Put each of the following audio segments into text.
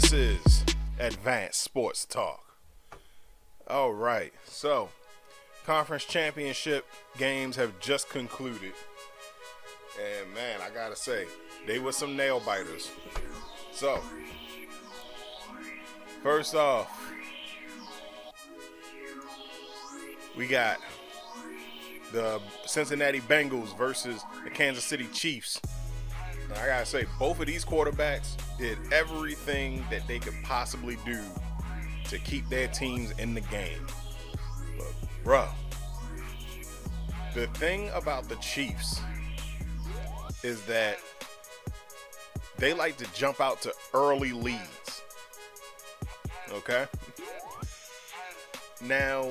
This is Advanced Sports Talk. All right, so conference championship games have just concluded. And man, I gotta say, they were some nail biters. So, first off, we got the Cincinnati Bengals versus the Kansas City Chiefs. Now, I gotta say, both of these quarterbacks did everything that they could possibly do to keep their teams in the game. But, bruh, the thing about the Chiefs is that they like to jump out to early leads. Okay? Now,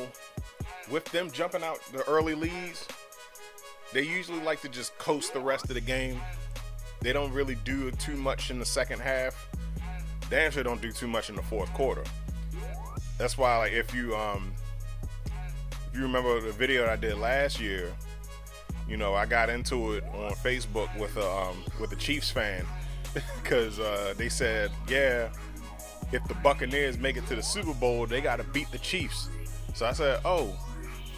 with them jumping out the early leads, they usually like to just coast the rest of the game. They don't really do too much in the second half. Damn sure don't do too much in the fourth quarter. That's why, like, if you remember the video that I did last year, you know, I got into it on Facebook with a Chiefs fan because they said, yeah, if the Buccaneers make it to the Super Bowl, they got to beat the Chiefs. So I said, oh,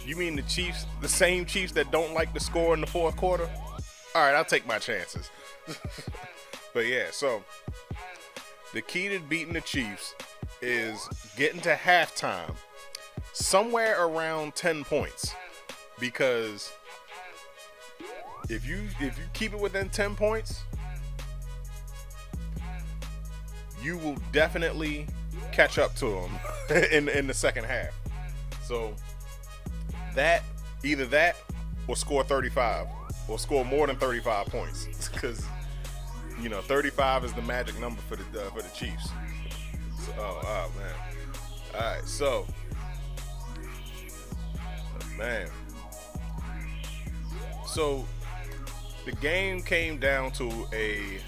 you mean the Chiefs, the same Chiefs that don't like to score in the fourth quarter? All right, I'll take my chances. But yeah, so the key to beating the Chiefs is getting to halftime somewhere around 10 points, because if you keep it within 10 points, you will definitely catch up to them in the second half. So either that or score 35 or score more than 35 points, because you know 35 is the magic number for the Chiefs. So, oh man. All right, so man, so the game came down to a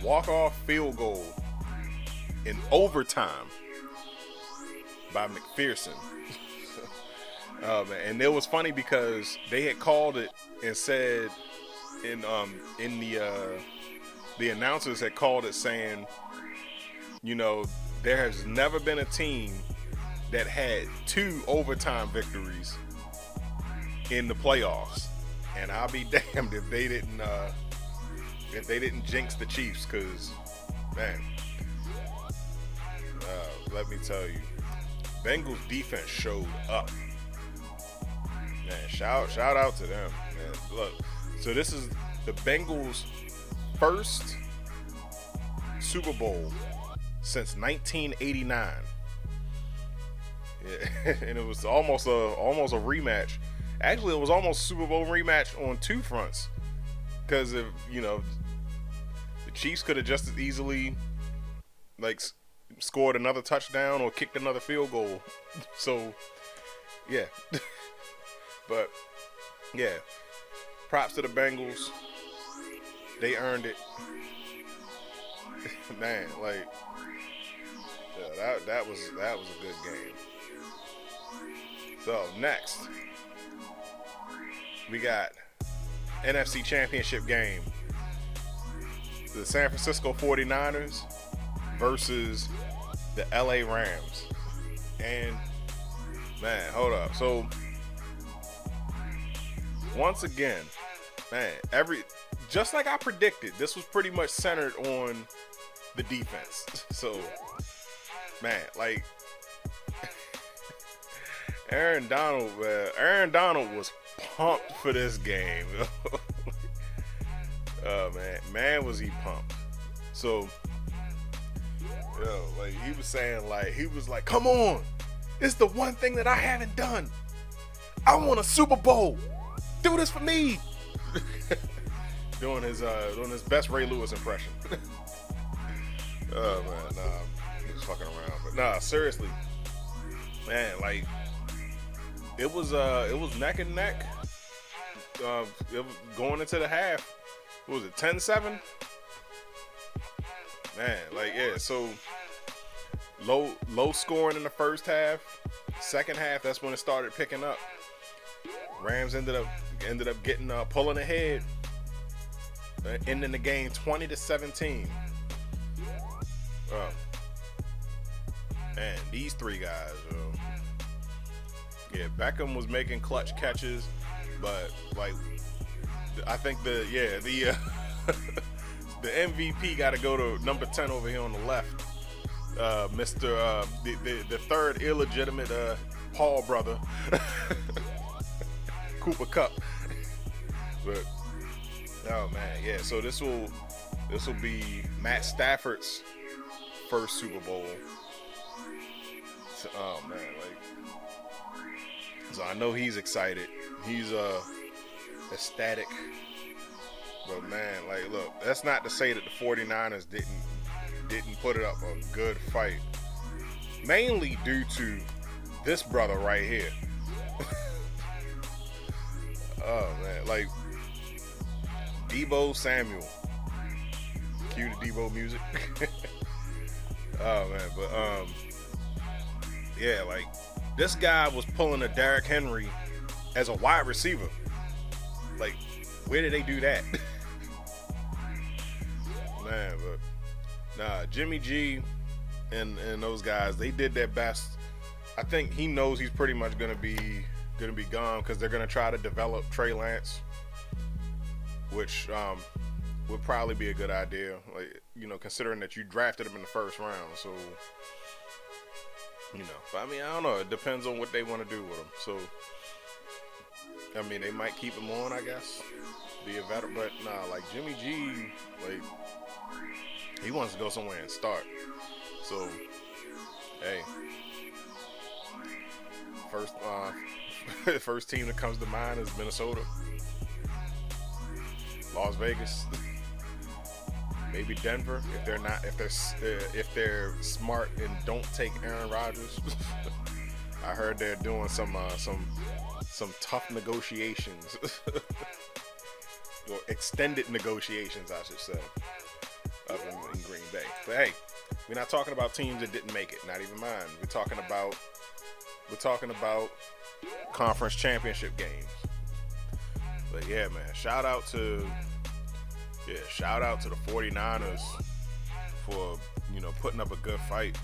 walk-off field goal in overtime by McPherson. Man, and it was funny because they had called it and said in the announcers had called it saying, you know, there has never been a team that had 2 overtime victories in the playoffs, and I'll be damned if they didn't jinx the Chiefs, because man, let me tell you, Bengals defense showed up. Man, shout out to them. Man, look, so this is the Bengals' first Super Bowl since 1989. Yeah, and it was almost a rematch. Actually, it was almost a Super Bowl rematch on 2 fronts, because if you know, the Chiefs could have just as easily like scored another touchdown or kicked another field goal. So yeah. But yeah, props to the Bengals. They earned it. Man, like, yeah, that was a good game. So next, we got NFC Championship game. The San Francisco 49ers versus the LA Rams. And man, hold up. So once again, man, just like I predicted, this was pretty much centered on the defense. So, man, like Aaron Donald was pumped for this game. Oh man, was he pumped? So, like he was saying, he was like, "Come on, it's the one thing that I haven't done. I want a Super Bowl. Do this for me." doing his best Ray Lewis impression. Oh man, nah, he was fucking around. But nah, seriously, man, like it was neck and neck. It was going into the half. What was it, 10-7? Man, like yeah, so low scoring in the first half. Second half, that's when it started picking up. Rams ended up getting pulling ahead, ending the game 20-17. These three guys. Yeah, Beckham was making clutch catches, but like I think the the MVP got to go to number 10 over here on the left, Mr. The third illegitimate Paul brother, Cooper Cup. But oh man, yeah. So this will be Matt Stafford's first Super Bowl. So, oh man, so I know he's excited. He's ecstatic. But man, look, that's not to say that the 49ers didn't put it up a good fight. Mainly due to this brother right here. Oh man, Debo Samuel. Cue the Debo music. Oh man, but yeah, this guy was pulling a Derrick Henry as a wide receiver. Where did they do that? Man, but nah, Jimmy G and those guys, they did their best. I think he knows he's pretty much gonna be gone because they're gonna try to develop Trey Lance, which would probably be a good idea. Considering that you drafted him in the first round, so But I mean, I don't know. It depends on what they want to do with him. So I mean, they might keep him on, I guess, be a veteran. But nah, Jimmy G, he wants to go somewhere and start. So hey, first team that comes to mind is Minnesota, Las Vegas, maybe Denver if they're smart and don't take Aaron Rodgers. I heard they're doing some tough negotiations, or extended negotiations, I should say, up in Green Bay. But hey, we're not talking about teams that didn't make it. Not even mine. We're talking about conference championship games. But yeah, man, shout out to the 49ers for putting up a good fight.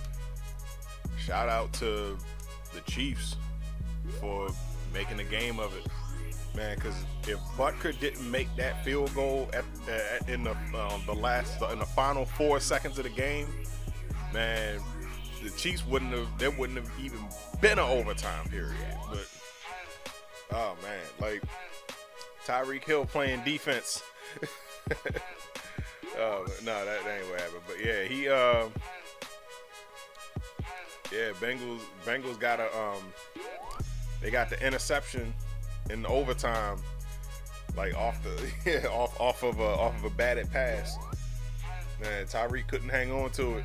Shout out to the Chiefs for making a game of it, man. Because if Butker didn't make that field goal in the final 4 seconds of the game, man, the Chiefs wouldn't have even been an overtime period. But oh man, Tyreek Hill playing defense. No, that ain't what happened. But yeah, Bengals got they got the interception in the overtime, off of a batted pass. Man, Tyreek couldn't hang on to it,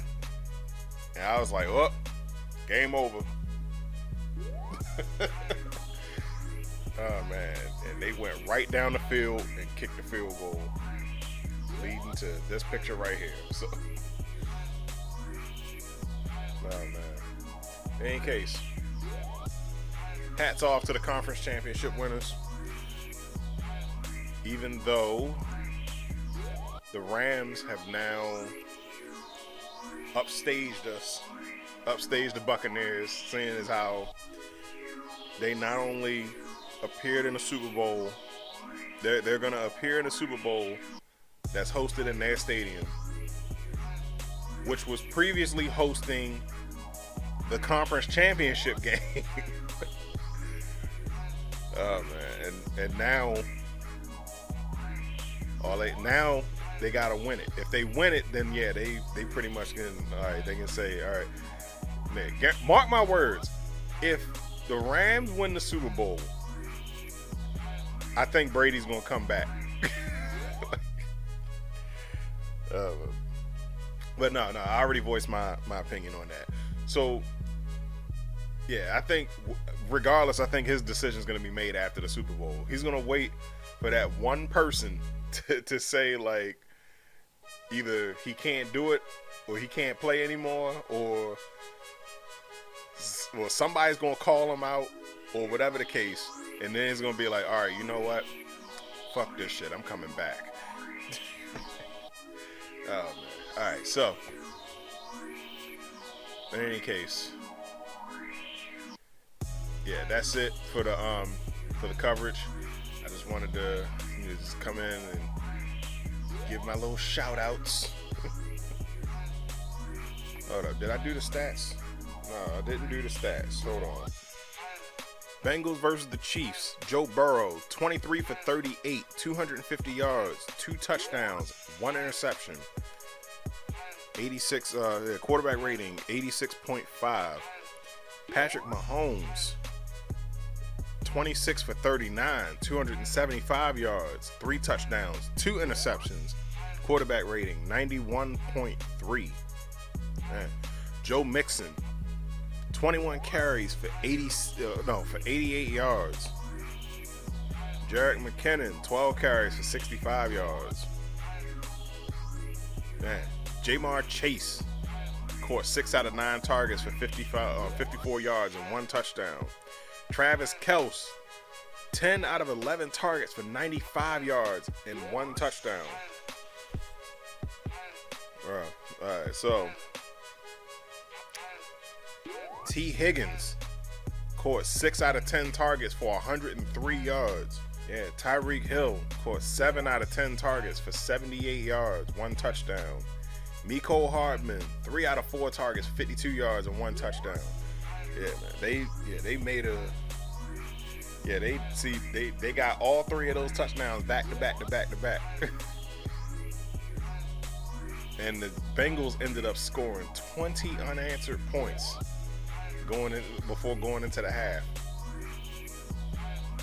and I was like, "Oh, game over." Oh man, and they went right down the field and kicked the field goal, leading to this picture right here. So, oh man. In any case, hats off to the conference championship winners. Even though the Rams have now upstaged the Buccaneers, seeing as how they not only appeared in the Super Bowl, they're going to appear in a Super Bowl that's hosted in their stadium, which was previously hosting the conference championship game. Oh man, and now they gotta win it. If they win it, then yeah, they pretty much can. All right, they can say, all right, man, mark my words. If the Rams win the Super Bowl, I think Brady's gonna come back. But no, I already voiced my opinion on that. So yeah, I think regardless, I think his decision is going to be made after the Super Bowl. He's going to wait for that one person to say either he can't do it or he can't play anymore, or somebody's going to call him out or whatever the case, and then it's going to be like, all right, you know what? Fuck this shit. I'm coming back. Oh man. All right, so in any case, yeah, that's it for the coverage. I just wanted to just come in and give my little shout outs. Hold up, did I do the stats? No, I didn't do the stats. Hold on. Bengals versus the Chiefs. Joe Burrow, 23 for 38, 250 yards, 2 touchdowns, 1 interception. 86 quarterback rating 86.5. Patrick Mahomes, 26 for 39, 275 yards, 3 touchdowns, 2 interceptions. Quarterback rating 91.3. Joe Mixon, 21 carries for 88 yards. Jerick McKinnon, 12 carries for 65 yards. Jamar Chase caught 6 out of 9 targets for 54 yards and 1 touchdown. Travis Kelce, 10 out of 11 targets for 95 yards and 1 touchdown. Alright, so T. Higgins caught 6 out of 10 targets for 103 yards. Yeah, Tyreek Hill caught 7 out of 10 targets for 78 yards, 1 touchdown. Mecole Hardman, 3 out of 4 targets, 52 yards and 1 touchdown. Yeah, man. They made a. Yeah, they got all 3 of those touchdowns back to back to back to back. And the Bengals ended up scoring 20 unanswered points before going into the half.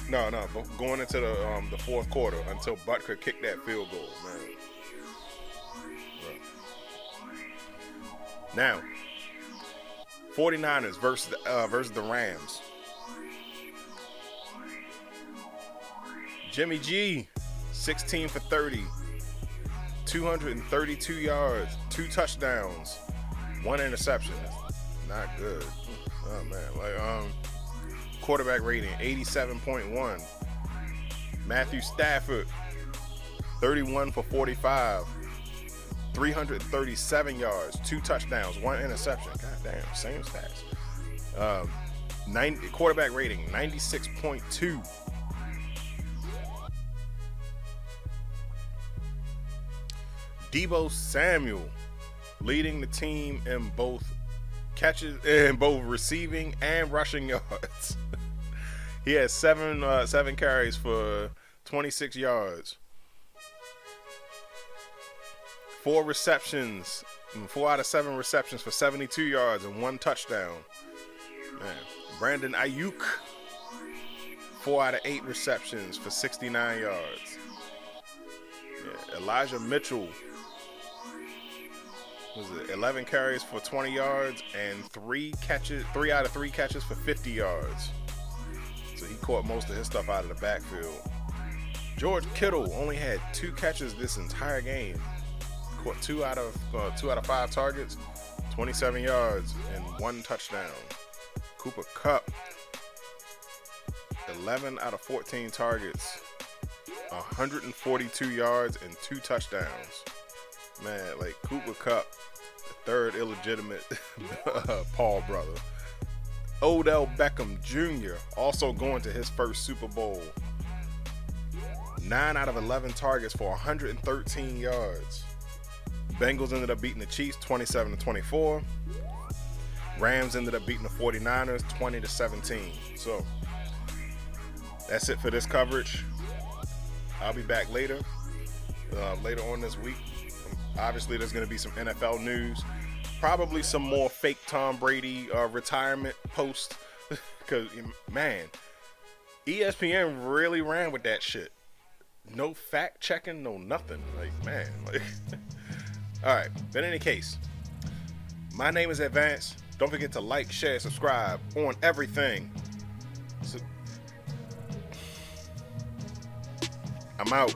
No, going into the fourth quarter until Butker kicked that field goal, man. Now, 49ers versus the Rams. Jimmy G, 16 for 30, 232 yards, 2 touchdowns, 1 interception. Not good. Oh man, quarterback rating 87.1. Matthew Stafford, 31 for 45, 337 yards, 2 touchdowns, 1 interception. God damn, same stats. Quarterback rating 96.2. Deebo Samuel leading the team in both receiving and rushing yards. He has 7 carries for 26 yards. 4 receptions, 4 out of 7 receptions for 72 yards and 1 touchdown. Man, Brandon Ayuk, 4 out of 8 receptions for 69 yards. Yeah, Elijah Mitchell, 11 carries for 20 yards and 3 out of 3 catches for 50 yards. So he caught most of his stuff out of the backfield. George Kittle only had 2 catches this entire game. Caught 2 out of 5 targets, 27 yards and 1 touchdown. Cooper Kupp, 11 out of 14 targets, 142 yards and 2 touchdowns. Man, like Cooper Kupp, the third illegitimate Paul brother. Odell Beckham Jr. also going to his first Super Bowl. 9 out of 11 targets for 113 yards. Bengals ended up beating the Chiefs 27-24. Rams ended up beating the 49ers 20-17. So that's it for this coverage. I'll be back later on this week. Obviously, there's going to be some NFL news. Probably some more fake Tom Brady retirement posts. Because, man, ESPN really ran with that shit. No fact checking, no nothing. Like, man. Like, all right. But in any case, my name is Advance. Don't forget to like, share, subscribe on everything. So, I'm out.